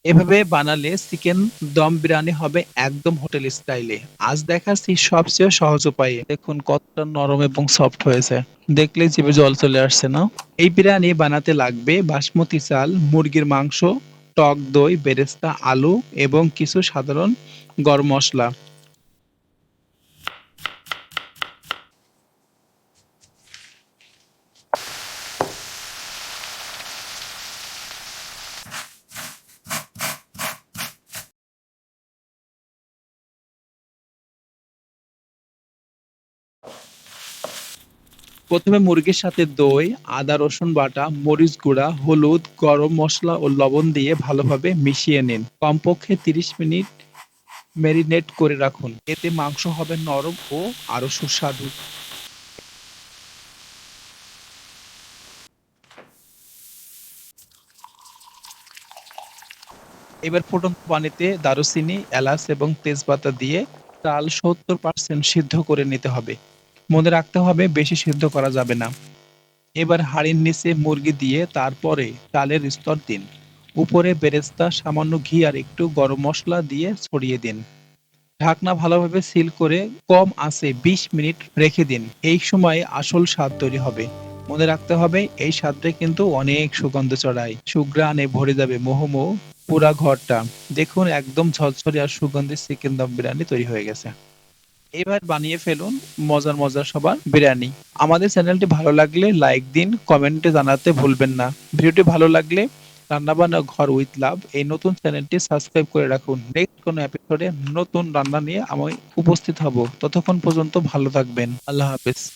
এভাবে বানালে চিকেন দম বিরিয়ানি হবে একদম হোটেল স্টাইলে। আজ দেখাচ্ছি সবচেয়ে সহজ উপায়ে। দেখুন কতটা নরম এবং সফট হয়েছে। দেখলেই জিভে জল চলে আসছে না? এই বিরিয়ানি বানাতে লাগবে বাসমতি চাল, মুরগির মাংস, টক দই, বেরেস্তা, আলু এবং কিছু সাধারণ গরম মসলা। প্রথমে মুরগির সাথে দই, আদা রসুন বাটা, মরিচ গুঁড়া, হলুদ, গরম মসলা ও লবণ দিয়ে ভালোভাবে মিশিয়ে নিন। কমপক্ষে ৩০ মিনিট ম্যারিনেট করে রাখুন। এতে মাংস হবে নরম ও আরো সুস্বাদু। এবার ফুটন্ত পানিতে দারুচিনি, এলাচ এবং তেজপাতা দিয়ে চাল ৭০% সিদ্ধ করে নিতে হবে। মনে রাখতে হবে বেশি সিদ্ধ করা যাবে না। এবার হাঁড়ির নিচে মুরগি দিয়ে তারপরে চালের স্তর দিন। উপরে বেরেস্তা, সামান্য ঘি আর একটু গরম মসলা দিয়ে ছড়িয়ে দিন। ঢাকনা ভালোভাবে সিল করে কম আঁচে ২০ মিনিট রেখে দিন। এই সময় আসল স্বাদ তৈরি হবে। মনে রাখতে হবে এই স্বাদটা কিন্তু অনেক সুগন্ধ ছড়ায়। সুঘ্রাণে ভরে যাবে মোহমো পুরা ঘরটা। দেখুন একদম ঝরঝরে আর সুগন্ধি চিকেন দম বিরিয়ানি তৈরি হয়ে গেছে। এবার বানিয়ে ফেলুন মজার মজার সবার বিরিয়ানি। আমাদের চ্যানেলটি ভালো লাগলে লাইক দিন, কমেন্টে জানাতে ভুলবেন না। ভিডিওটি ভালো লাগলে রান্নাবান্না ঘর উইথ লাভ এই নতুন চ্যানেলটি সাবস্ক্রাইব করে রাখুন। নেক্সট কোনো এপিসোডে নতুন রান্না নিয়ে আমি উপস্থিত হব। ততক্ষণ পর্যন্ত ভালো থাকবেন। আল্লাহ হাফেজ।